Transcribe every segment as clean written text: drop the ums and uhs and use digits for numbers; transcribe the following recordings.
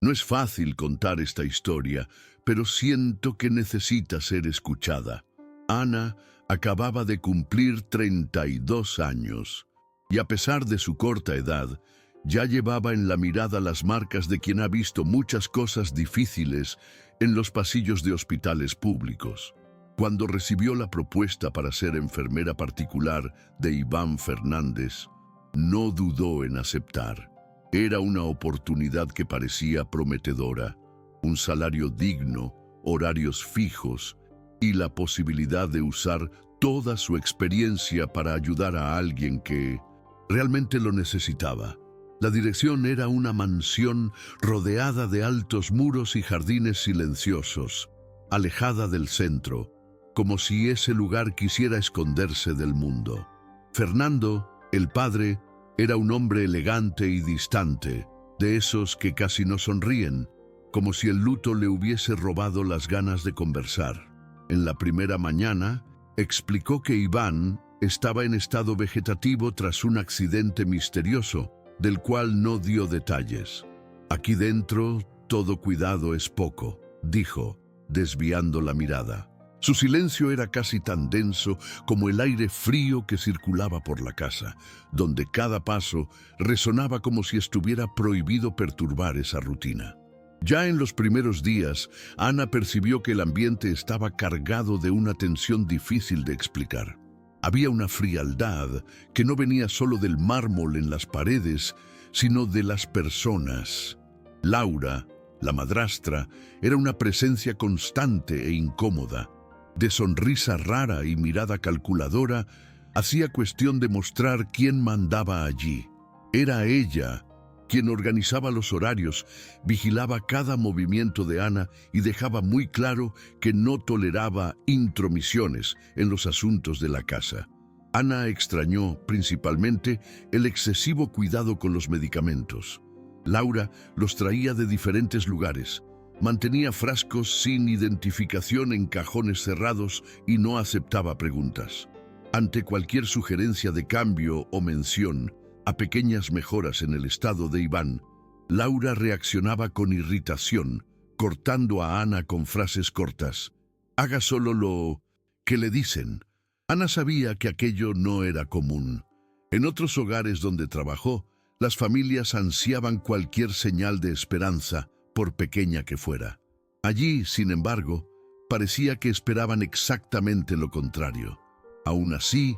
No es fácil contar esta historia, pero siento que necesita ser escuchada. Ana acababa de cumplir 32 años, y a pesar de su corta edad, ya llevaba en la mirada las marcas de quien ha visto muchas cosas difíciles en los pasillos de hospitales públicos. Cuando recibió la propuesta para ser enfermera particular de Iván Fernández, no dudó en aceptar. Era una oportunidad que parecía prometedora, un salario digno, horarios fijos y la posibilidad de usar toda su experiencia para ayudar a alguien que realmente lo necesitaba. La dirección era una mansión rodeada de altos muros y jardines silenciosos, alejada del centro, como si ese lugar quisiera esconderse del mundo. Fernando, el padre, era un hombre elegante y distante, de esos que casi no sonríen, como si el luto le hubiese robado las ganas de conversar. En la primera mañana, explicó que Iván estaba en estado vegetativo tras un accidente misterioso, del cual no dio detalles. Aquí dentro, todo cuidado es poco, dijo, desviando la mirada. Su silencio era casi tan denso como el aire frío que circulaba por la casa, donde cada paso resonaba como si estuviera prohibido perturbar esa rutina. Ya en los primeros días, Ana percibió que el ambiente estaba cargado de una tensión difícil de explicar. Había una frialdad que no venía solo del mármol en las paredes, sino de las personas. Laura, la madrastra, era una presencia constante e incómoda. De sonrisa rara y mirada calculadora, hacía cuestión de mostrar quién mandaba allí. Era ella quien organizaba los horarios, vigilaba cada movimiento de Ana y dejaba muy claro que no toleraba intromisiones en los asuntos de la casa. Ana extrañó, principalmente, el excesivo cuidado con los medicamentos. Laura los traía de diferentes lugares. Mantenía frascos sin identificación en cajones cerrados y no aceptaba preguntas. Ante cualquier sugerencia de cambio o mención a pequeñas mejoras en el estado de Iván, Laura reaccionaba con irritación, cortando a Ana con frases cortas. «Haga solo lo que le dicen». Ana sabía que aquello no era común. En otros hogares donde trabajó, las familias ansiaban cualquier señal de esperanza, por pequeña que fuera. Allí, sin embargo, parecía que esperaban exactamente lo contrario. Aún así,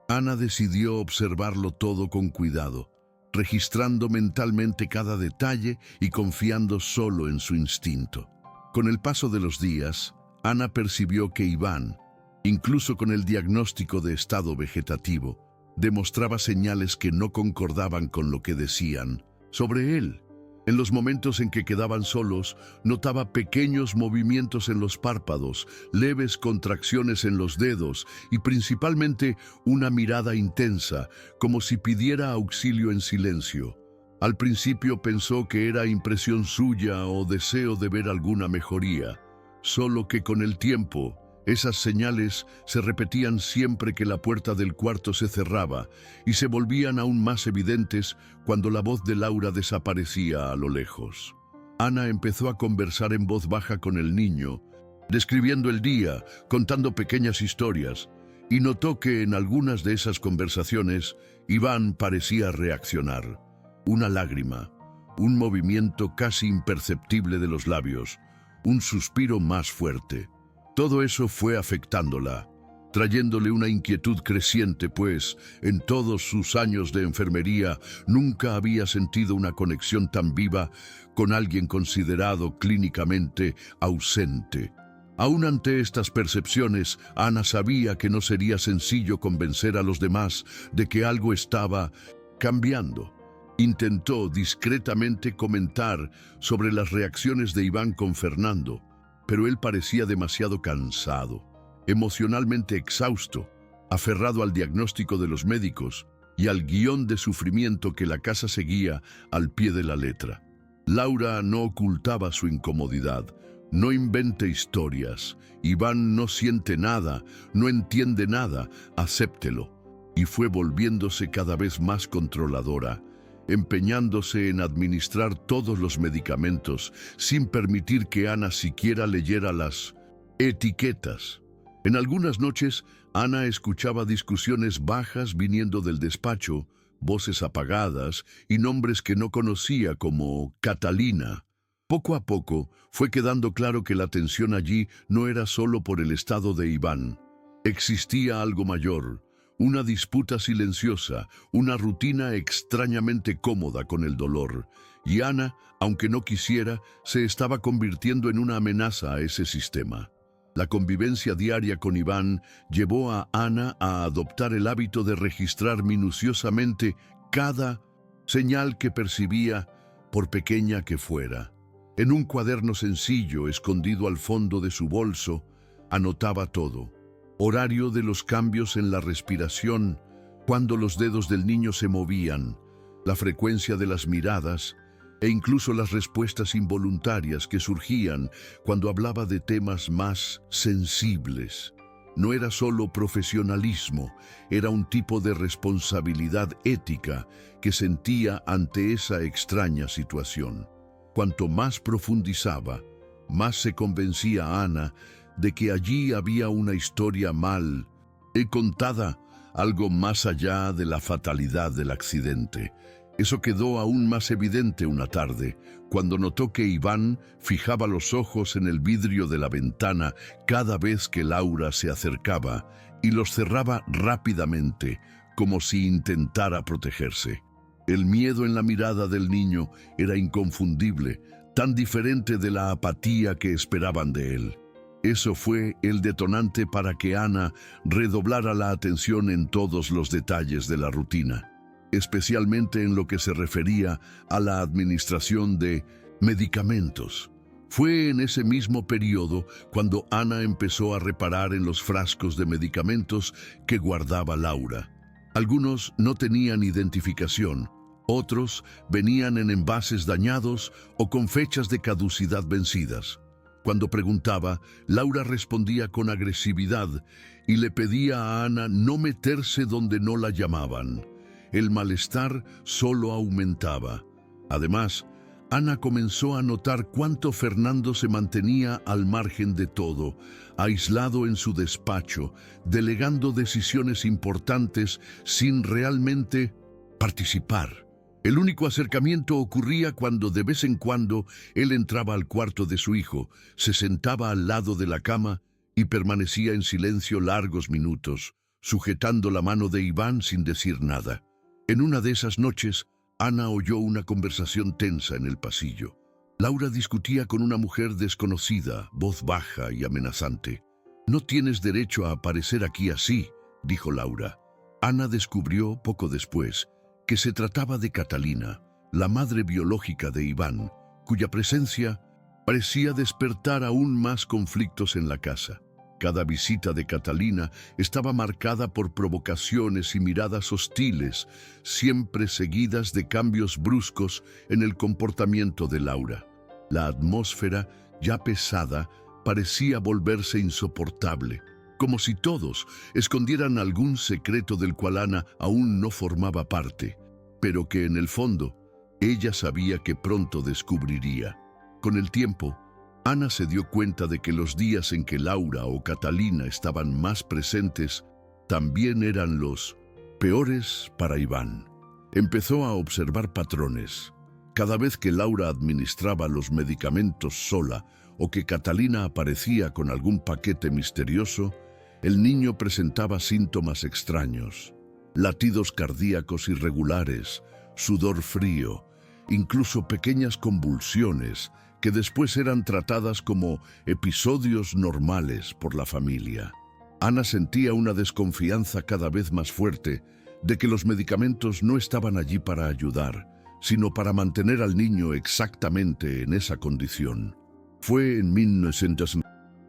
Ana decidió observarlo todo con cuidado, registrando mentalmente cada detalle y confiando solo en su instinto. Con el paso de los días, Ana percibió que Iván, incluso con el diagnóstico de estado vegetativo, demostraba señales que no concordaban con lo que decían sobre él. En los momentos en que quedaban solos, notaba pequeños movimientos en los párpados, leves contracciones en los dedos y principalmente una mirada intensa, como si pidiera auxilio en silencio. Al principio pensó que era impresión suya o deseo de ver alguna mejoría, solo que con el tiempo, esas señales se repetían siempre que la puerta del cuarto se cerraba y se volvían aún más evidentes cuando la voz de Laura desaparecía a lo lejos. Ana empezó a conversar en voz baja con el niño, describiendo el día, contando pequeñas historias, y notó que en algunas de esas conversaciones Iván parecía reaccionar. Una lágrima, un movimiento casi imperceptible de los labios, un suspiro más fuerte. Todo eso fue afectándola, trayéndole una inquietud creciente, pues en todos sus años de enfermería nunca había sentido una conexión tan viva con alguien considerado clínicamente ausente. Aún ante estas percepciones, Ana sabía que no sería sencillo convencer a los demás de que algo estaba cambiando. Intentó discretamente comentar sobre las reacciones de Iván con Fernando, pero él parecía demasiado cansado, emocionalmente exhausto, aferrado al diagnóstico de los médicos y al guión de sufrimiento que la casa seguía al pie de la letra. Laura no ocultaba su incomodidad. «No invente historias. Iván no siente nada, no entiende nada, acéptelo». Y fue volviéndose cada vez más controladora, empeñándose en administrar todos los medicamentos sin permitir que Ana siquiera leyera las etiquetas. En algunas noches, Ana escuchaba discusiones bajas viniendo del despacho, voces apagadas y nombres que no conocía como Catalina. Poco a poco fue quedando claro que la tensión allí no era solo por el estado de Iván. Existía algo mayor, una disputa silenciosa, una rutina extrañamente cómoda con el dolor. Y Ana, aunque no quisiera, se estaba convirtiendo en una amenaza a ese sistema. La convivencia diaria con Iván llevó a Ana a adoptar el hábito de registrar minuciosamente cada señal que percibía, por pequeña que fuera. En un cuaderno sencillo escondido al fondo de su bolso, anotaba todo. Horario de los cambios en la respiración, cuando los dedos del niño se movían, la frecuencia de las miradas e incluso las respuestas involuntarias que surgían cuando hablaba de temas más sensibles. No era solo profesionalismo, era un tipo de responsabilidad ética que sentía ante esa extraña situación. Cuanto más profundizaba, más se convencía Ana de que allí había una historia mal contada, algo más allá de la fatalidad del accidente. Eso quedó aún más evidente una tarde, cuando notó que Iván fijaba los ojos en el vidrio de la ventana cada vez que Laura se acercaba y los cerraba rápidamente, como si intentara protegerse. El miedo en la mirada del niño era inconfundible, tan diferente de la apatía que esperaban de él. Eso fue el detonante para que Ana redoblara la atención en todos los detalles de la rutina, especialmente en lo que se refería a la administración de medicamentos. Fue en ese mismo periodo cuando Ana empezó a reparar en los frascos de medicamentos que guardaba Laura. Algunos no tenían identificación, otros venían en envases dañados o con fechas de caducidad vencidas. Cuando preguntaba, Laura respondía con agresividad y le pedía a Ana no meterse donde no la llamaban. El malestar solo aumentaba. Además, Ana comenzó a notar cuánto Fernando se mantenía al margen de todo, aislado en su despacho, delegando decisiones importantes sin realmente participar. El único acercamiento ocurría cuando de vez en cuando él entraba al cuarto de su hijo, se sentaba al lado de la cama y permanecía en silencio largos minutos, sujetando la mano de Iván sin decir nada. En una de esas noches, Ana oyó una conversación tensa en el pasillo. Laura discutía con una mujer desconocida, voz baja y amenazante. «No tienes derecho a aparecer aquí así», dijo Laura. Ana descubrió poco después que se trataba de Catalina, la madre biológica de Iván, cuya presencia parecía despertar aún más conflictos en la casa. Cada visita de Catalina estaba marcada por provocaciones y miradas hostiles, siempre seguidas de cambios bruscos en el comportamiento de Laura. La atmósfera, ya pesada, parecía volverse insoportable, como si todos escondieran algún secreto del cual Ana aún no formaba parte, pero que en el fondo ella sabía que pronto descubriría. Con el tiempo, Ana se dio cuenta de que los días en que Laura o Catalina estaban más presentes también eran los peores para Iván. Empezó a observar patrones. Cada vez que Laura administraba los medicamentos sola o que Catalina aparecía con algún paquete misterioso, el niño presentaba síntomas extraños: latidos cardíacos irregulares, sudor frío, incluso pequeñas convulsiones que después eran tratadas como episodios normales por la familia. Ana sentía una desconfianza cada vez más fuerte de que los medicamentos no estaban allí para ayudar, sino para mantener al niño exactamente en esa condición. Fue en 1900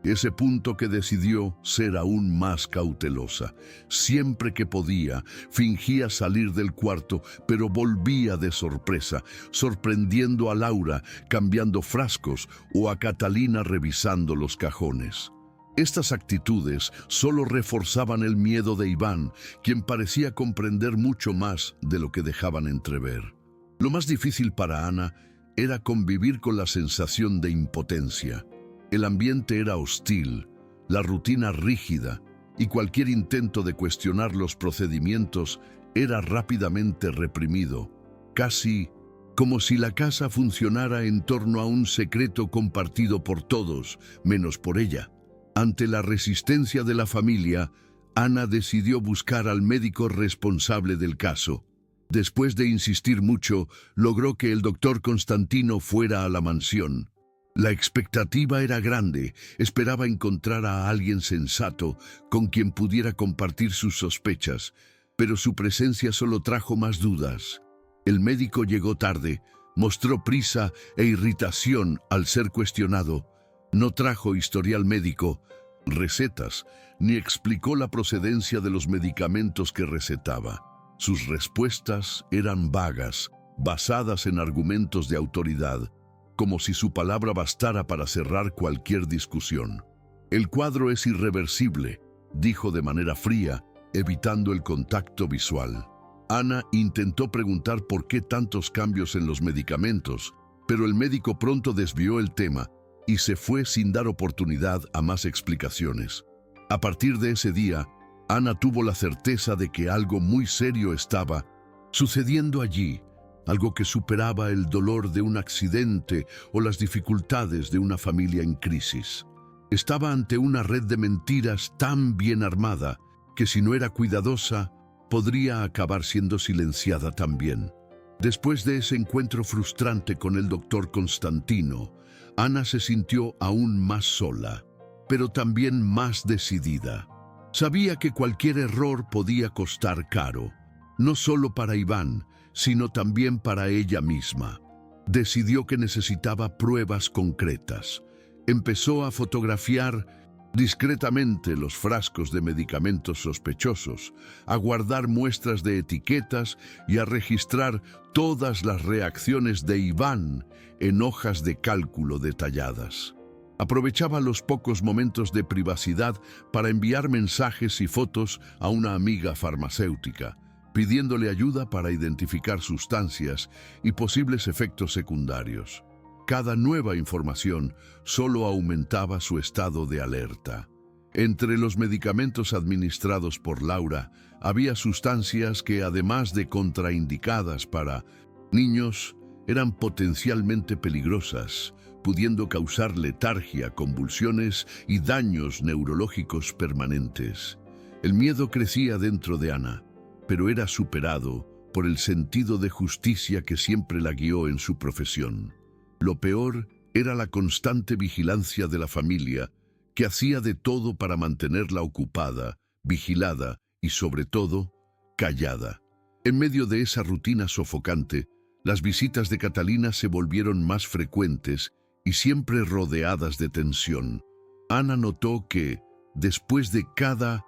ese punto que decidió ser aún más cautelosa. Siempre que podía, fingía salir del cuarto, pero volvía de sorpresa, sorprendiendo a Laura cambiando frascos o a Catalina revisando los cajones. Estas actitudes solo reforzaban el miedo de Iván, quien parecía comprender mucho más de lo que dejaban entrever. Lo más difícil para Ana era convivir con la sensación de impotencia. El ambiente era hostil, la rutina rígida, y cualquier intento de cuestionar los procedimientos era rápidamente reprimido, casi como si la casa funcionara en torno a un secreto compartido por todos, menos por ella. Ante la resistencia de la familia, Ana decidió buscar al médico responsable del caso. Después de insistir mucho, logró que el doctor Constantino fuera a la mansión. La expectativa era grande, esperaba encontrar a alguien sensato con quien pudiera compartir sus sospechas, pero su presencia solo trajo más dudas. El médico llegó tarde, mostró prisa e irritación al ser cuestionado. No trajo historial médico, recetas, ni explicó la procedencia de los medicamentos que recetaba. Sus respuestas eran vagas, basadas en argumentos de autoridad, como si su palabra bastara para cerrar cualquier discusión. «El cuadro es irreversible», dijo de manera fría, evitando el contacto visual. Ana intentó preguntar por qué tantos cambios en los medicamentos, pero el médico pronto desvió el tema y se fue sin dar oportunidad a más explicaciones. A partir de ese día, Ana tuvo la certeza de que algo muy serio estaba sucediendo allí, algo que superaba el dolor de un accidente o las dificultades de una familia en crisis. Estaba ante una red de mentiras tan bien armada que si no era cuidadosa, podría acabar siendo silenciada también. Después de ese encuentro frustrante con el doctor Constantino, Ana se sintió aún más sola, pero también más decidida. Sabía que cualquier error podía costar caro, no solo para Iván, sino también para ella misma. Decidió que necesitaba pruebas concretas. Empezó a fotografiar discretamente los frascos de medicamentos sospechosos, a guardar muestras de etiquetas y a registrar todas las reacciones de Iván en hojas de cálculo detalladas. Aprovechaba los pocos momentos de privacidad para enviar mensajes y fotos a una amiga farmacéutica, pidiéndole ayuda para identificar sustancias y posibles efectos secundarios. Cada nueva información solo aumentaba su estado de alerta. Entre los medicamentos administrados por Laura, había sustancias que, además de contraindicadas para niños, eran potencialmente peligrosas, pudiendo causar letargia, convulsiones y daños neurológicos permanentes. El miedo crecía dentro de Ana, pero era superado por el sentido de justicia que siempre la guió en su profesión. Lo peor era la constante vigilancia de la familia, que hacía de todo para mantenerla ocupada, vigilada y, sobre todo, callada. En medio de esa rutina sofocante, las visitas de Catalina se volvieron más frecuentes y siempre rodeadas de tensión. Ana notó que, después de cada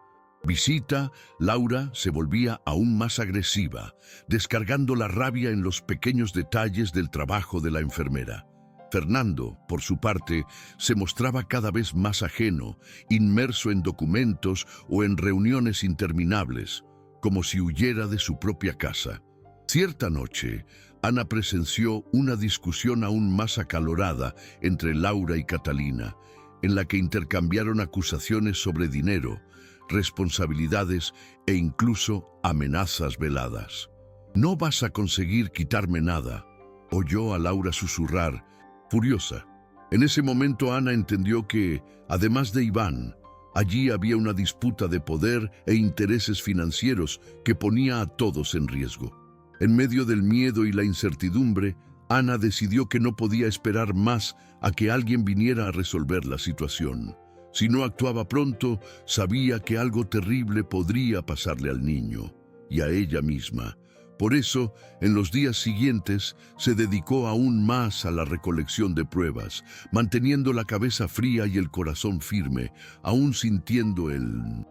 visita, Laura se volvía aún más agresiva, descargando la rabia en los pequeños detalles del trabajo de la enfermera. Fernando, por su parte, se mostraba cada vez más ajeno, inmerso en documentos o en reuniones interminables, como si huyera de su propia casa. Cierta noche, Ana presenció una discusión aún más acalorada entre Laura y Catalina, en la que intercambiaron acusaciones sobre dinero, responsabilidades e incluso amenazas veladas. «No vas a conseguir quitarme nada», oyó a Laura susurrar, furiosa. En ese momento Ana entendió que, además de Iván, allí había una disputa de poder e intereses financieros que ponía a todos en riesgo. En medio del miedo y la incertidumbre, Ana decidió que no podía esperar más a que alguien viniera a resolver la situación. Si no actuaba pronto, sabía que algo terrible podría pasarle al niño y a ella misma. Por eso, en los días siguientes, se dedicó aún más a la recolección de pruebas, manteniendo la cabeza fría y el corazón firme, aún sintiendo el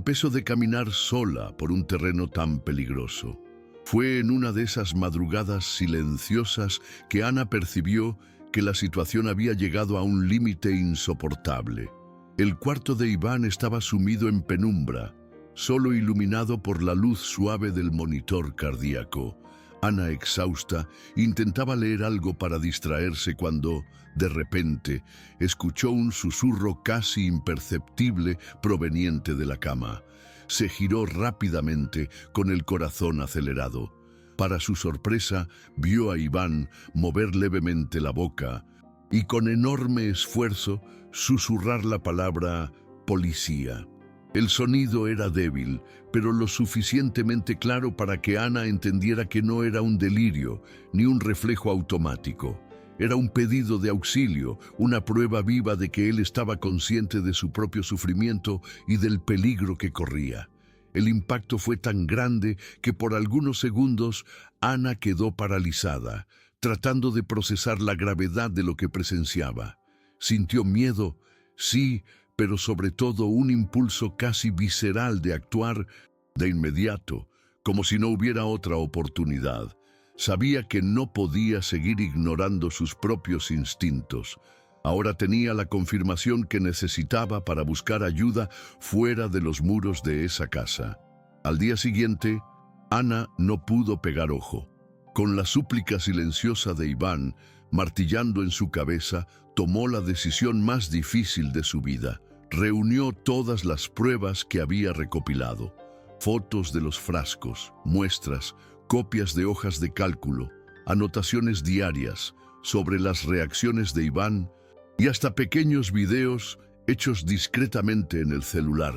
peso de caminar sola por un terreno tan peligroso. Fue en una de esas madrugadas silenciosas que Ana percibió que la situación había llegado a un límite insoportable. El cuarto de Iván estaba sumido en penumbra, solo iluminado por la luz suave del monitor cardíaco. Ana, exhausta, intentaba leer algo para distraerse cuando, de repente, escuchó un susurro casi imperceptible proveniente de la cama. Se giró rápidamente, con el corazón acelerado. Para su sorpresa, vio a Iván mover levemente la boca y, con enorme esfuerzo, susurrar la palabra «policía». El sonido era débil, pero lo suficientemente claro para que Ana entendiera que no era un delirio ni un reflejo automático. Era un pedido de auxilio, una prueba viva de que él estaba consciente de su propio sufrimiento y del peligro que corría. El impacto fue tan grande que por algunos segundos Ana quedó paralizada, tratando de procesar la gravedad de lo que presenciaba. Sintió miedo, sí, pero sobre todo un impulso casi visceral de actuar de inmediato, como si no hubiera otra oportunidad. Sabía que no podía seguir ignorando sus propios instintos. Ahora tenía la confirmación que necesitaba para buscar ayuda fuera de los muros de esa casa. Al día siguiente, Ana no pudo pegar ojo. Con la súplica silenciosa de Iván martillando en su cabeza, tomó la decisión más difícil de su vida. Reunió todas las pruebas que había recopilado: fotos de los frascos, muestras, copias de hojas de cálculo, anotaciones diarias sobre las reacciones de Iván y hasta pequeños videos hechos discretamente en el celular.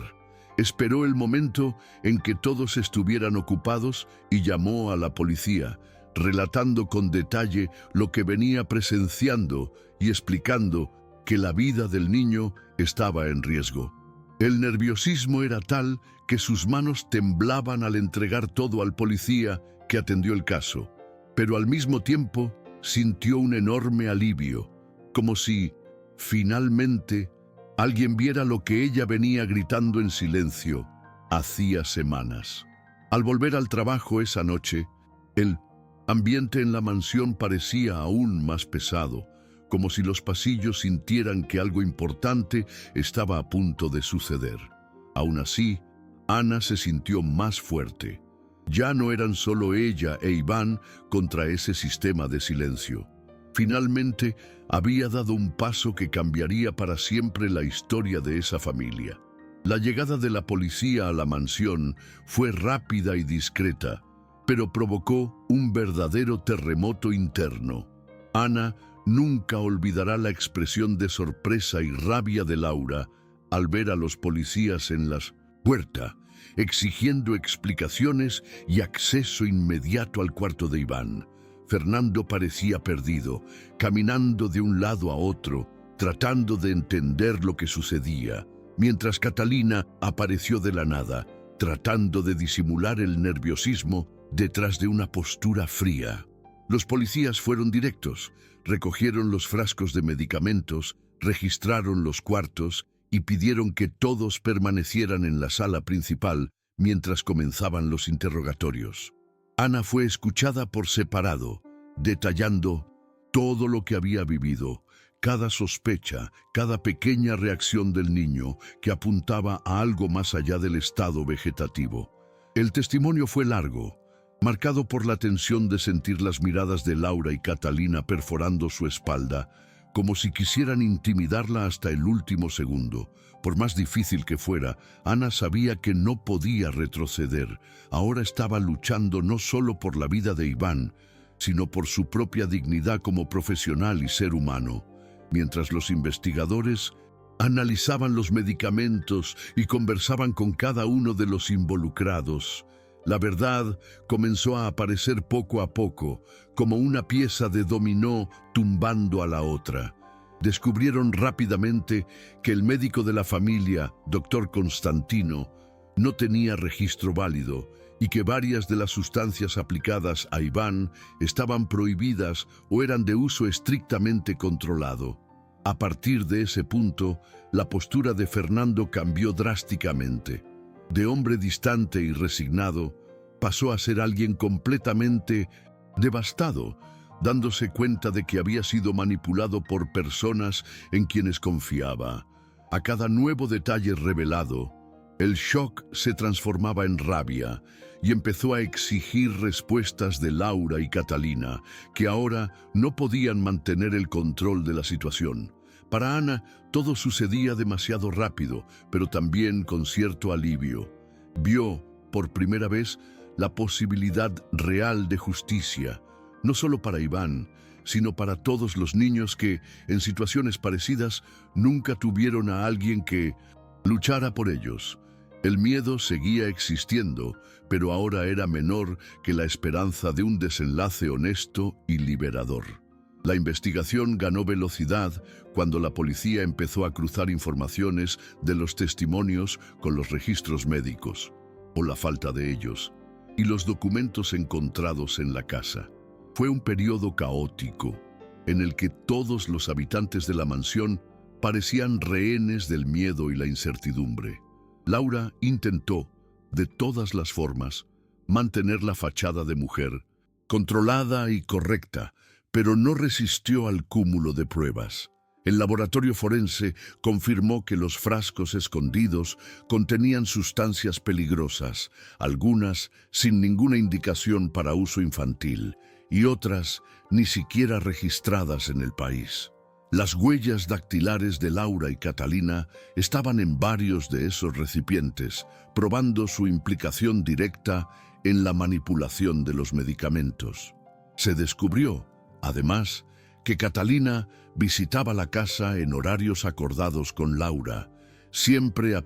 Esperó el momento en que todos estuvieran ocupados y llamó a la policía, relatando con detalle lo que venía presenciando y explicando que la vida del niño estaba en riesgo. El nerviosismo era tal que sus manos temblaban al entregar todo al policía, que atendió el caso, pero al mismo tiempo sintió un enorme alivio, como si, finalmente, alguien viera lo que ella venía gritando en silencio hacía semanas. Al volver al trabajo esa noche, el ambiente en la mansión parecía aún más pesado, como si los pasillos sintieran que algo importante estaba a punto de suceder. Aún así, Ana se sintió más fuerte. Ya no eran solo ella e Iván contra ese sistema de silencio. Finalmente, había dado un paso que cambiaría para siempre la historia de esa familia. La llegada de la policía a la mansión fue rápida y discreta, pero provocó un verdadero terremoto interno. Ana nunca olvidará la expresión de sorpresa y rabia de Laura al ver a los policías en la puerta, exigiendo explicaciones y acceso inmediato al cuarto de Iván. Fernando parecía perdido, caminando de un lado a otro, tratando de entender lo que sucedía, mientras Catalina apareció de la nada, tratando de disimular el nerviosismo detrás de una postura fría. Los policías fueron directos, recogieron los frascos de medicamentos, registraron los cuartos y pidieron que todos permanecieran en la sala principal mientras comenzaban los interrogatorios. Ana fue escuchada por separado, detallando todo lo que había vivido, cada sospecha, cada pequeña reacción del niño que apuntaba a algo más allá del estado vegetativo. El testimonio fue largo, marcado por la tensión de sentir las miradas de Laura y Catalina perforando su espalda, como si quisieran intimidarla hasta el último segundo. Por más difícil que fuera, Ana sabía que no podía retroceder. Ahora estaba luchando no solo por la vida de Iván, sino por su propia dignidad como profesional y ser humano. Mientras los investigadores analizaban los medicamentos y conversaban con cada uno de los involucrados, la verdad comenzó a aparecer poco a poco, como una pieza de dominó tumbando a la otra. Descubrieron rápidamente que el médico de la familia, Dr. Constantino, no tenía registro válido y que varias de las sustancias aplicadas a Iván estaban prohibidas o eran de uso estrictamente controlado. A partir de ese punto, la postura de Fernando cambió drásticamente. De hombre distante y resignado, pasó a ser alguien completamente devastado, dándose cuenta de que había sido manipulado por personas en quienes confiaba. A cada nuevo detalle revelado, El shock se transformaba en rabia y empezó a exigir respuestas de Laura y Catalina, que ahora no podían mantener el control de la situación. Para Ana, todo sucedía demasiado rápido, pero también con cierto alivio. Vio, por primera vez, la posibilidad real de justicia, no solo para Iván, sino para todos los niños que, en situaciones parecidas, nunca tuvieron a alguien que luchara por ellos. El miedo seguía existiendo, pero ahora era menor que la esperanza de un desenlace honesto y liberador. La investigación ganó velocidad cuando la policía empezó a cruzar informaciones de los testimonios con los registros médicos, o la falta de ellos, y los documentos encontrados en la casa. Fue un periodo caótico, en el que todos los habitantes de la mansión parecían rehenes del miedo y la incertidumbre. Laura intentó, de todas las formas, mantener la fachada de mujer, controlada y correcta, pero no resistió al cúmulo de pruebas. El laboratorio forense confirmó que los frascos escondidos contenían sustancias peligrosas, algunas sin ninguna indicación para uso infantil y otras ni siquiera registradas en el país. Las huellas dactilares de Laura y Catalina estaban en varios de esos recipientes, probando su implicación directa en la manipulación de los medicamentos. Se descubrió, además, que Catalina visitaba la casa en horarios acordados con Laura, siempre a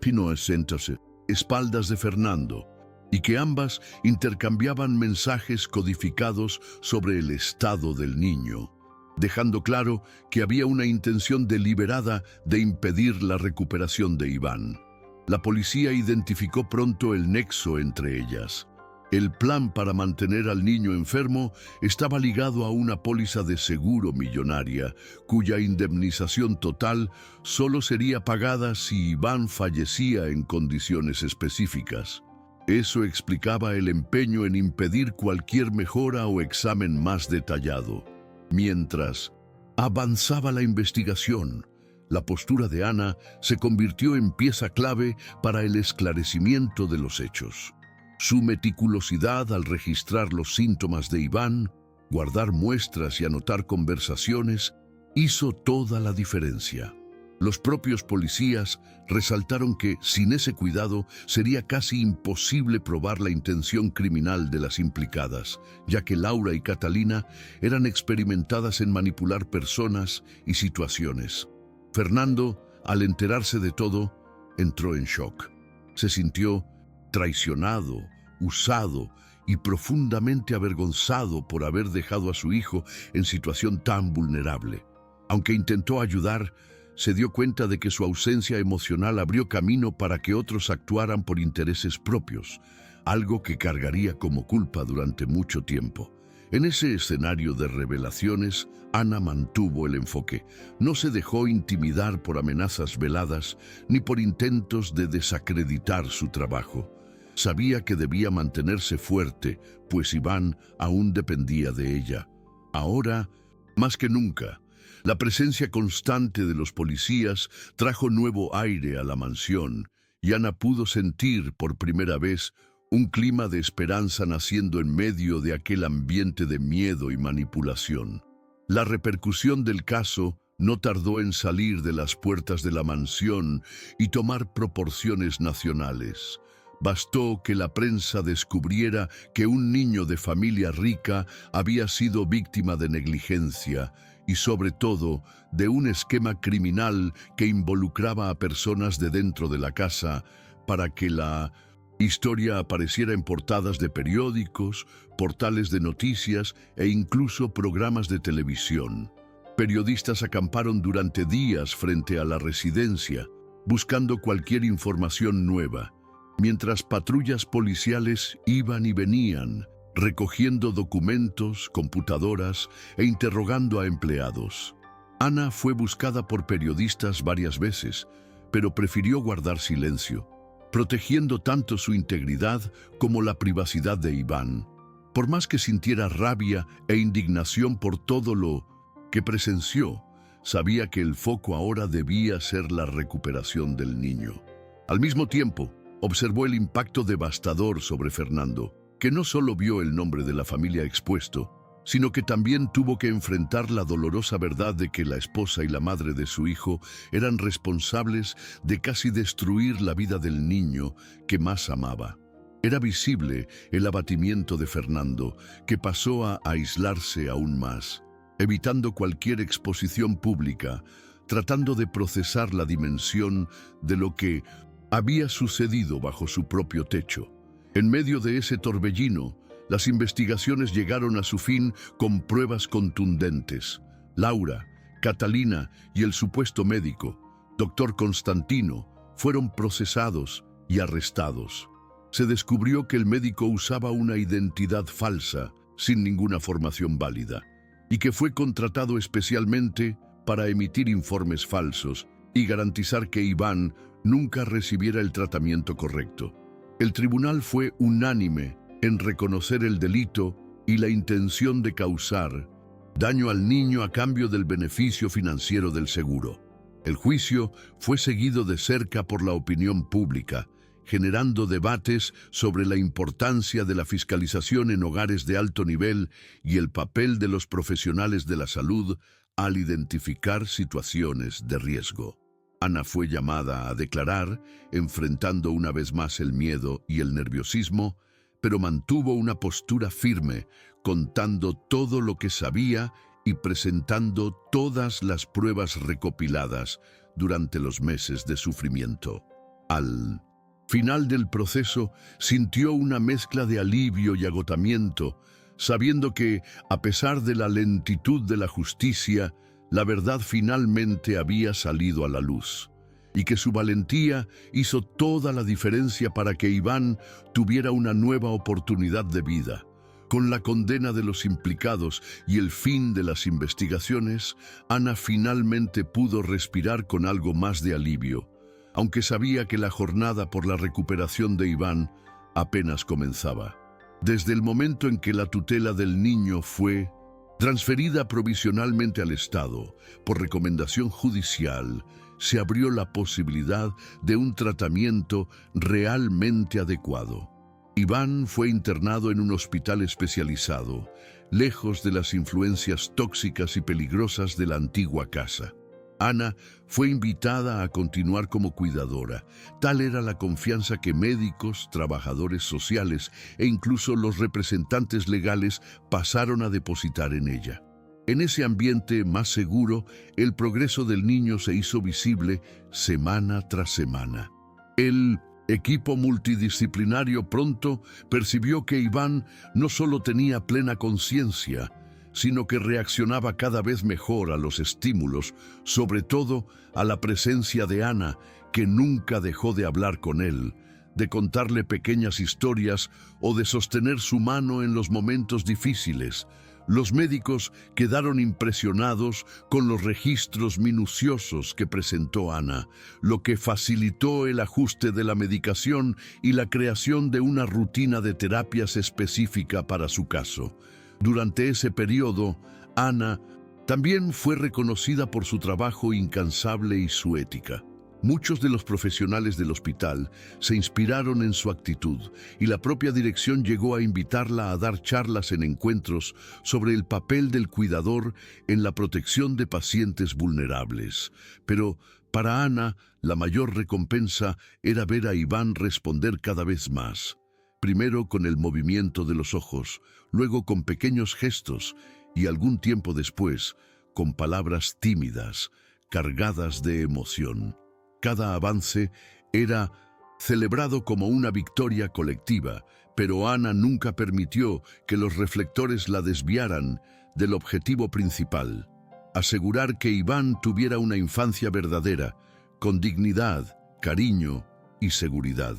espaldas de Fernando, y que ambas intercambiaban mensajes codificados sobre el estado del niño, dejando claro que había una intención deliberada de impedir la recuperación de Iván. La policía identificó pronto el nexo entre ellas. El plan para mantener al niño enfermo estaba ligado a una póliza de seguro millonaria, cuya indemnización total solo sería pagada si Iván fallecía en condiciones específicas. Eso explicaba el empeño en impedir cualquier mejora o examen más detallado. Mientras avanzaba la investigación, la postura de Ana se convirtió en pieza clave para el esclarecimiento de los hechos. Su meticulosidad al registrar los síntomas de Iván, guardar muestras y anotar conversaciones, hizo toda la diferencia. Los propios policías resaltaron que, sin ese cuidado, sería casi imposible probar la intención criminal de las implicadas, ya que Laura y Catalina eran experimentadas en manipular personas y situaciones. Fernando, al enterarse de todo, entró en shock. Se sintió traicionado, usado y profundamente avergonzado por haber dejado a su hijo en situación tan vulnerable. Aunque intentó ayudar, se dio cuenta de que su ausencia emocional abrió camino para que otros actuaran por intereses propios, algo que cargaría como culpa durante mucho tiempo. En ese escenario de revelaciones, Ana mantuvo el enfoque. No se dejó intimidar por amenazas veladas ni por intentos de desacreditar su trabajo. Sabía que debía mantenerse fuerte, pues Iván aún dependía de ella. Ahora, más que nunca, la presencia constante de los policías trajo nuevo aire a la mansión, y Ana pudo sentir por primera vez un clima de esperanza naciendo en medio de aquel ambiente de miedo y manipulación. La repercusión del caso no tardó en salir de las puertas de la mansión y tomar proporciones nacionales. Bastó que la prensa descubriera que un niño de familia rica había sido víctima de negligencia y, sobre todo, de un esquema criminal que involucraba a personas de dentro de la casa para que la historia apareciera en portadas de periódicos, portales de noticias e incluso programas de televisión. Periodistas acamparon durante días frente a la residencia, buscando cualquier información nueva, mientras patrullas policiales iban y venían, recogiendo documentos, computadoras e interrogando a empleados. Ana fue buscada por periodistas varias veces, pero prefirió guardar silencio, protegiendo tanto su integridad como la privacidad de Iván. Por más que sintiera rabia e indignación por todo lo que presenció, sabía que el foco ahora debía ser la recuperación del niño. Al mismo tiempo, Observó el impacto devastador sobre Fernando, que no solo vio el nombre de la familia expuesto, sino que también tuvo que enfrentar la dolorosa verdad de que la esposa y la madre de su hijo eran responsables de casi destruir la vida del niño que más amaba. Era visible el abatimiento de Fernando, que pasó a aislarse aún más, evitando cualquier exposición pública, tratando de procesar la dimensión de lo que había sucedido bajo su propio techo. En medio de ese torbellino, las investigaciones llegaron a su fin con pruebas contundentes. Laura, Catalina y el supuesto médico, doctor Constantino, fueron procesados y arrestados. Se descubrió que el médico usaba una identidad falsa, sin ninguna formación válida, y que fue contratado especialmente para emitir informes falsos y garantizar que Iván nunca recibiera el tratamiento correcto. El tribunal fue unánime en reconocer el delito y la intención de causar daño al niño a cambio del beneficio financiero del seguro. El juicio fue seguido de cerca por la opinión pública, generando debates sobre la importancia de la fiscalización en hogares de alto nivel y el papel de los profesionales de la salud al identificar situaciones de riesgo. Ana fue llamada a declarar, enfrentando una vez más el miedo y el nerviosismo, pero mantuvo una postura firme, contando todo lo que sabía y presentando todas las pruebas recopiladas durante los meses de sufrimiento. Al final del proceso, sintió una mezcla de alivio y agotamiento, sabiendo que, a pesar de la lentitud de la justicia, la verdad finalmente había salido a la luz, y que su valentía hizo toda la diferencia para que Iván tuviera una nueva oportunidad de vida. Con la condena de los implicados y el fin de las investigaciones, Ana finalmente pudo respirar con algo más de alivio, aunque sabía que la jornada por la recuperación de Iván apenas comenzaba. Desde el momento en que la tutela del niño fue transferida provisionalmente al Estado por recomendación judicial, se abrió la posibilidad de un tratamiento realmente adecuado. Iván fue internado en un hospital especializado, lejos de las influencias tóxicas y peligrosas de la antigua casa. Ana fue invitada a continuar como cuidadora. Tal era la confianza que médicos, trabajadores sociales e incluso los representantes legales pasaron a depositar en ella. En ese ambiente más seguro, el progreso del niño se hizo visible semana tras semana. El equipo multidisciplinario pronto percibió que Iván no solo tenía plena conciencia, sino que reaccionaba cada vez mejor a los estímulos, sobre todo a la presencia de Ana, que nunca dejó de hablar con él, de contarle pequeñas historias o de sostener su mano en los momentos difíciles. Los médicos quedaron impresionados con los registros minuciosos que presentó Ana, lo que facilitó el ajuste de la medicación y la creación de una rutina de terapias específica para su caso. Durante ese periodo, Ana también fue reconocida por su trabajo incansable y su ética. Muchos de los profesionales del hospital se inspiraron en su actitud y la propia dirección llegó a invitarla a dar charlas en encuentros sobre el papel del cuidador en la protección de pacientes vulnerables. Pero para Ana, la mayor recompensa era ver a Iván responder cada vez más. Primero con el movimiento de los ojos, luego con pequeños gestos y algún tiempo después con palabras tímidas, cargadas de emoción. Cada avance era celebrado como una victoria colectiva, pero Ana nunca permitió que los reflectores la desviaran del objetivo principal: asegurar que Iván tuviera una infancia verdadera, con dignidad, cariño y seguridad.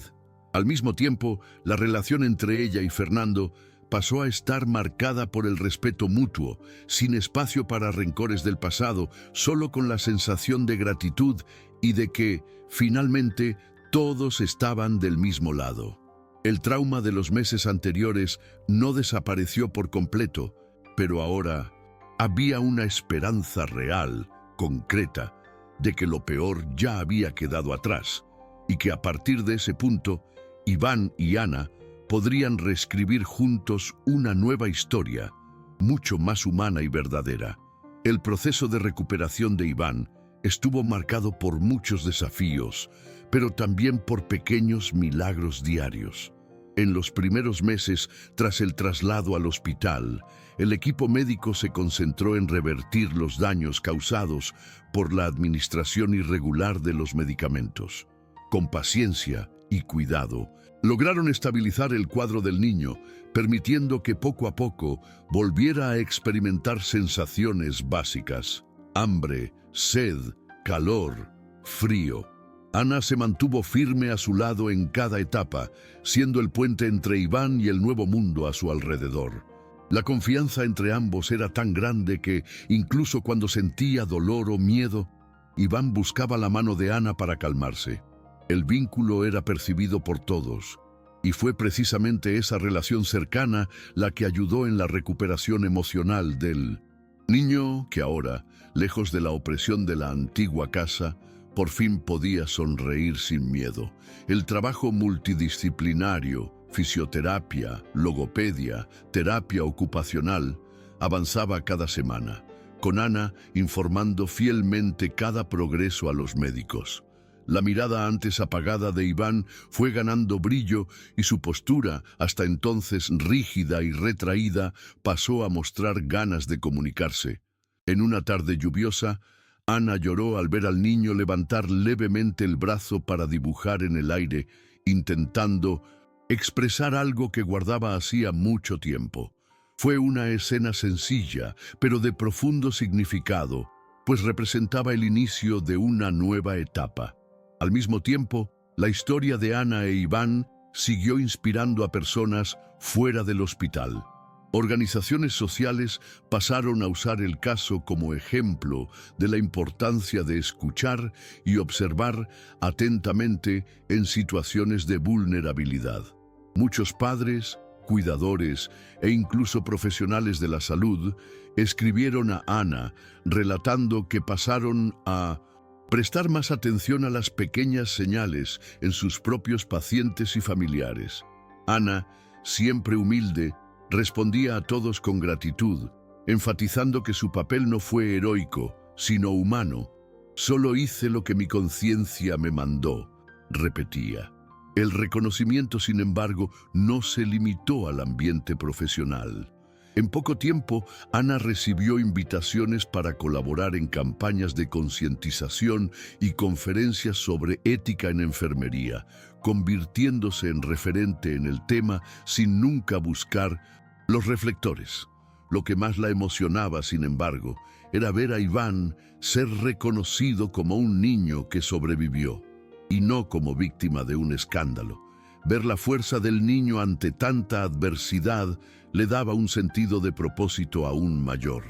Al mismo tiempo, la relación entre ella y Fernando pasó a estar marcada por el respeto mutuo, sin espacio para rencores del pasado, solo con la sensación de gratitud y de que, finalmente, todos estaban del mismo lado. El trauma de los meses anteriores no desapareció por completo, pero ahora había una esperanza real, concreta, de que lo peor ya había quedado atrás, y que a partir de ese punto, Iván y Ana podrían reescribir juntos una nueva historia, mucho más humana y verdadera. El proceso de recuperación de Iván estuvo marcado por muchos desafíos, pero también por pequeños milagros diarios. En los primeros meses, tras el traslado al hospital, el equipo médico se concentró en revertir los daños causados por la administración irregular de los medicamentos. Con paciencia y cuidado, lograron estabilizar el cuadro del niño, permitiendo que poco a poco volviera a experimentar sensaciones básicas: hambre, sed, calor, frío. Ana se mantuvo firme a su lado en cada etapa, siendo el puente entre Iván y el nuevo mundo a su alrededor. La confianza entre ambos era tan grande que, incluso cuando sentía dolor o miedo, Iván buscaba la mano de Ana para calmarse. El vínculo era percibido por todos, y fue precisamente esa relación cercana la que ayudó en la recuperación emocional del niño que ahora, lejos de la opresión de la antigua casa, por fin podía sonreír sin miedo. El trabajo multidisciplinario, fisioterapia, logopedia, terapia ocupacional, avanzaba cada semana, con Ana informando fielmente cada progreso a los médicos. La mirada antes apagada de Iván fue ganando brillo y su postura, hasta entonces rígida y retraída, pasó a mostrar ganas de comunicarse. En una tarde lluviosa, Ana lloró al ver al niño levantar levemente el brazo para dibujar en el aire, intentando expresar algo que guardaba hacía mucho tiempo. Fue una escena sencilla, pero de profundo significado, pues representaba el inicio de una nueva etapa. Al mismo tiempo, la historia de Ana e Iván siguió inspirando a personas fuera del hospital. Organizaciones sociales pasaron a usar el caso como ejemplo de la importancia de escuchar y observar atentamente en situaciones de vulnerabilidad. Muchos padres, cuidadores e incluso profesionales de la salud escribieron a Ana relatando que pasaron a prestar más atención a las pequeñas señales en sus propios pacientes y familiares. Ana, siempre humilde, respondía a todos con gratitud, enfatizando que su papel no fue heroico, sino humano. «Solo hice lo que mi conciencia me mandó», repetía. El reconocimiento, sin embargo, no se limitó al ambiente profesional. En poco tiempo, Ana recibió invitaciones para colaborar en campañas de concientización y conferencias sobre ética en enfermería, convirtiéndose en referente en el tema sin nunca buscar los reflectores. Lo que más la emocionaba, sin embargo, era ver a Iván ser reconocido como un niño que sobrevivió, y no como víctima de un escándalo. Ver la fuerza del niño ante tanta adversidad le daba un sentido de propósito aún mayor.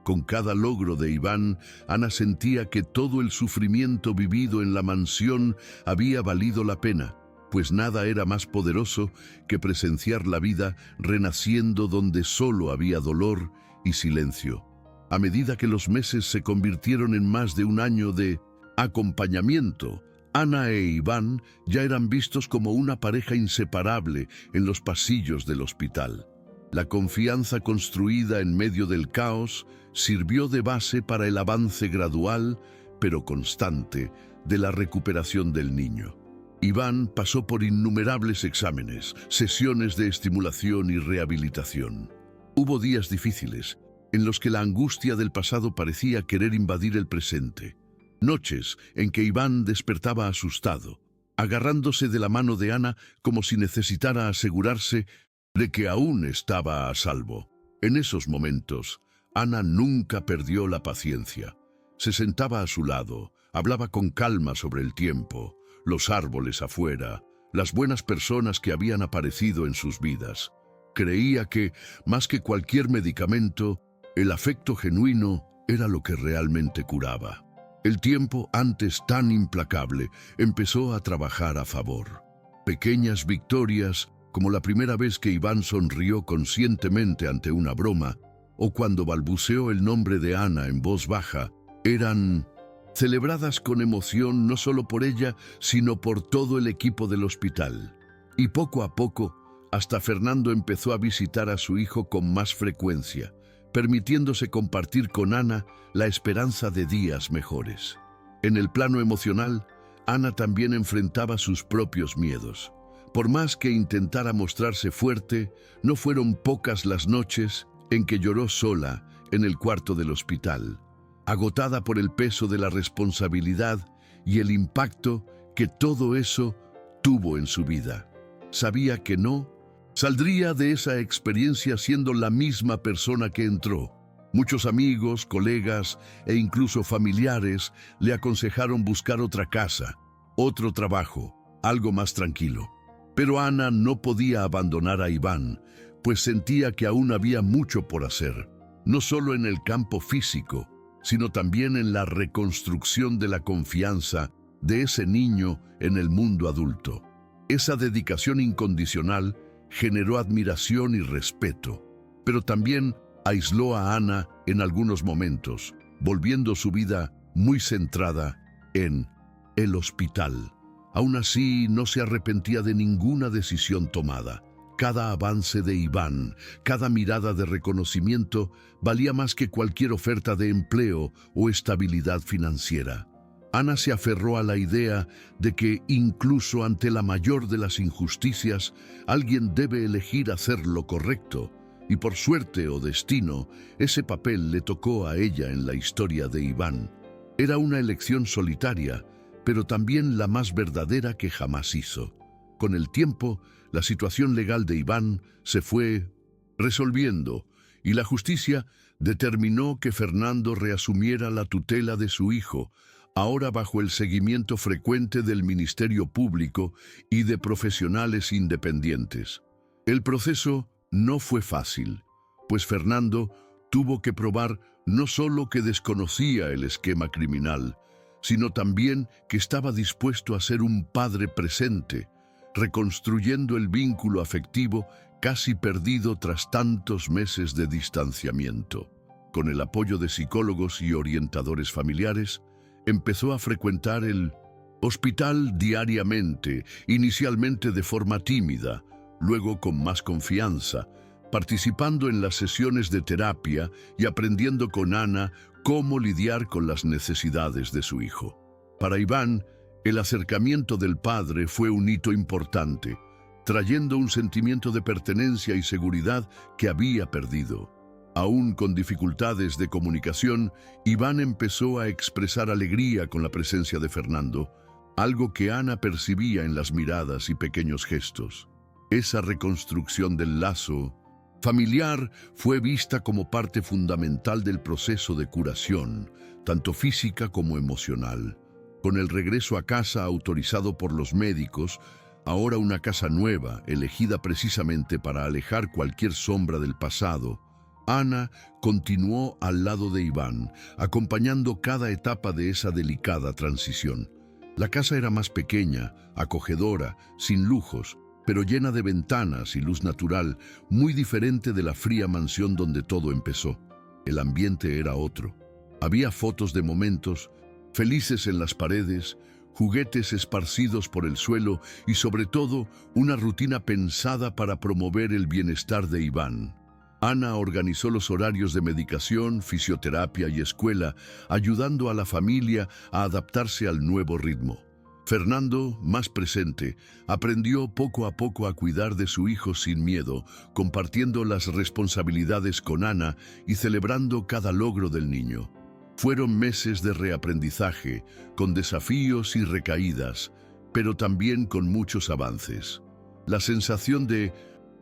Con cada logro de Iván, Ana sentía que todo el sufrimiento vivido en la mansión había valido la pena, pues nada era más poderoso que presenciar la vida renaciendo donde solo había dolor y silencio. A medida que los meses se convirtieron en más de un año de acompañamiento, Ana e Iván ya eran vistos como una pareja inseparable en los pasillos del hospital. La confianza construida en medio del caos sirvió de base para el avance gradual, pero constante, de la recuperación del niño. Iván pasó por innumerables exámenes, sesiones de estimulación y rehabilitación. Hubo días difíciles, en los que la angustia del pasado parecía querer invadir el presente. Noches en que Iván despertaba asustado, agarrándose de la mano de Ana como si necesitara asegurarse de que aún estaba a salvo. En esos momentos, Ana nunca perdió la paciencia. Se sentaba a su lado, hablaba con calma sobre el tiempo, los árboles afuera, las buenas personas que habían aparecido en sus vidas. Creía que, más que cualquier medicamento, el afecto genuino era lo que realmente curaba. El tiempo, antes tan implacable, empezó a trabajar a favor. Pequeñas victorias, como la primera vez que Iván sonrió conscientemente ante una broma, o cuando balbuceó el nombre de Ana en voz baja, eran celebradas con emoción no solo por ella, sino por todo el equipo del hospital. Y poco a poco, hasta Fernando empezó a visitar a su hijo con más frecuencia, permitiéndose compartir con Ana la esperanza de días mejores. En el plano emocional, Ana también enfrentaba sus propios miedos. Por más que intentara mostrarse fuerte, no fueron pocas las noches en que lloró sola en el cuarto del hospital, agotada por el peso de la responsabilidad y el impacto que todo eso tuvo en su vida. Sabía que no saldría de esa experiencia siendo la misma persona que entró. Muchos amigos, colegas e incluso familiares le aconsejaron buscar otra casa, otro trabajo, algo más tranquilo. Pero Ana no podía abandonar a Iván, pues sentía que aún había mucho por hacer, no solo en el campo físico, sino también en la reconstrucción de la confianza de ese niño en el mundo adulto. Esa dedicación incondicional generó admiración y respeto, pero también aisló a Ana en algunos momentos, volviendo su vida muy centrada en el hospital. Aún así, no se arrepentía de ninguna decisión tomada. Cada avance de Iván, cada mirada de reconocimiento, valía más que cualquier oferta de empleo o estabilidad financiera. Ana se aferró a la idea de que, incluso ante la mayor de las injusticias, alguien debe elegir hacer lo correcto, y por suerte o destino, ese papel le tocó a ella en la historia de Iván. Era una elección solitaria, pero también la más verdadera que jamás hizo. Con el tiempo, la situación legal de Iván se fue resolviendo, y la justicia determinó que Fernando reasumiera la tutela de su hijo, ahora bajo el seguimiento frecuente del Ministerio Público y de profesionales independientes. El proceso no fue fácil, pues Fernando tuvo que probar no solo que desconocía el esquema criminal, sino también que estaba dispuesto a ser un padre presente, reconstruyendo el vínculo afectivo casi perdido tras tantos meses de distanciamiento. Con el apoyo de psicólogos y orientadores familiares, empezó a frecuentar el hospital diariamente, inicialmente de forma tímida, luego con más confianza, participando en las sesiones de terapia y aprendiendo con Ana cómo lidiar con las necesidades de su hijo. Para Iván, el acercamiento del padre fue un hito importante, trayendo un sentimiento de pertenencia y seguridad que había perdido. Aún con dificultades de comunicación, Iván empezó a expresar alegría con la presencia de Fernando, algo que Ana percibía en las miradas y pequeños gestos. Esa reconstrucción del lazo familiar fue vista como parte fundamental del proceso de curación, tanto física como emocional. Con el regreso a casa autorizado por los médicos, ahora una casa nueva, elegida precisamente para alejar cualquier sombra del pasado, Ana continuó al lado de Iván, acompañando cada etapa de esa delicada transición. La casa era más pequeña, acogedora, sin lujos, pero llena de ventanas y luz natural, muy diferente de la fría mansión donde todo empezó. El ambiente era otro. Había fotos de momentos felices en las paredes, juguetes esparcidos por el suelo y sobre todo una rutina pensada para promover el bienestar de Iván. Ana organizó los horarios de medicación, fisioterapia y escuela, ayudando a la familia a adaptarse al nuevo ritmo. Fernando, más presente, aprendió poco a poco a cuidar de su hijo sin miedo, compartiendo las responsabilidades con Ana y celebrando cada logro del niño. Fueron meses de reaprendizaje, con desafíos y recaídas, pero también con muchos avances. La sensación de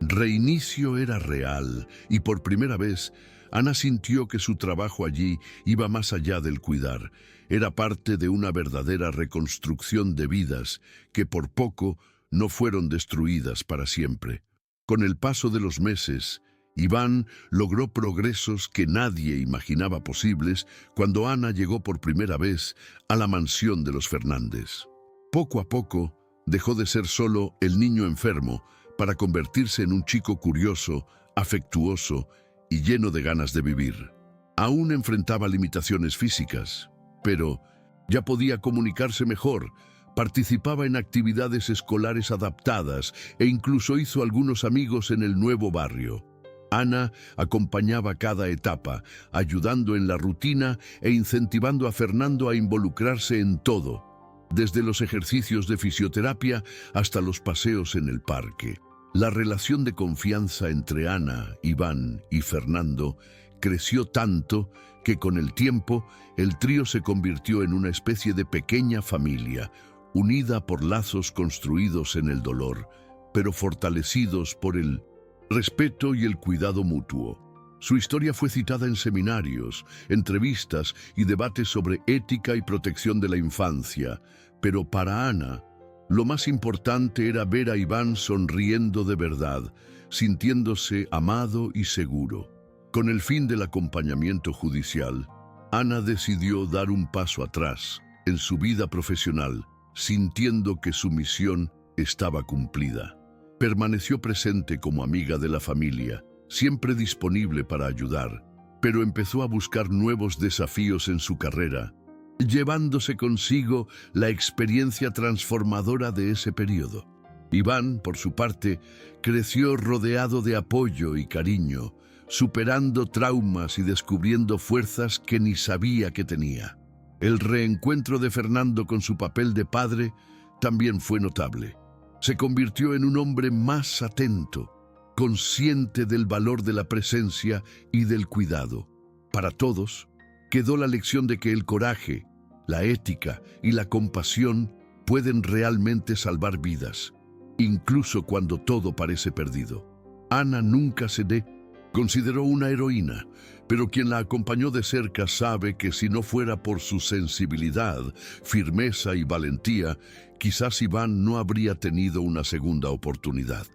reinicio era real y por primera vez Ana sintió que su trabajo allí iba más allá del cuidar. Era parte de una verdadera reconstrucción de vidas que por poco no fueron destruidas para siempre. Con el paso de los meses, Iván logró progresos que nadie imaginaba posibles cuando Ana llegó por primera vez a la mansión de los Fernández. Poco a poco, dejó de ser solo el niño enfermo para convertirse en un chico curioso, afectuoso y lleno de ganas de vivir. Aún enfrentaba limitaciones físicas, pero ya podía comunicarse mejor, Participaba en actividades escolares adaptadas e incluso hizo algunos amigos en el nuevo barrio. Ana acompañaba cada etapa, ayudando en la rutina e incentivando a Fernando a involucrarse en todo, desde los ejercicios de fisioterapia hasta los paseos en el parque. La relación de confianza entre Ana, Iván y Fernando creció tanto que con el tiempo el trío se convirtió en una especie de pequeña familia, unida por lazos construidos en el dolor, pero fortalecidos por el respeto y el cuidado mutuo. Su historia fue citada en seminarios, entrevistas y debates sobre ética y protección de la infancia, pero para Ana, lo más importante era ver a Iván sonriendo de verdad, sintiéndose amado y seguro. Con el fin del acompañamiento judicial, Ana decidió dar un paso atrás en su vida profesional, sintiendo que su misión estaba cumplida. Permaneció presente como amiga de la familia, siempre disponible para ayudar, pero empezó a buscar nuevos desafíos en su carrera, llevándose consigo la experiencia transformadora de ese periodo. Iván, por su parte, creció rodeado de apoyo y cariño, superando traumas y descubriendo fuerzas que ni sabía que tenía. El reencuentro de Fernando con su papel de padre también fue notable. Se convirtió en un hombre más atento, consciente del valor de la presencia y del cuidado. Para todos, quedó la lección de que el coraje, la ética y la compasión pueden realmente salvar vidas, incluso cuando todo parece perdido. Ana nunca se consideró una heroína, pero quien la acompañó de cerca sabe que si no fuera por su sensibilidad, firmeza y valentía, quizás Iván no habría tenido una segunda oportunidad.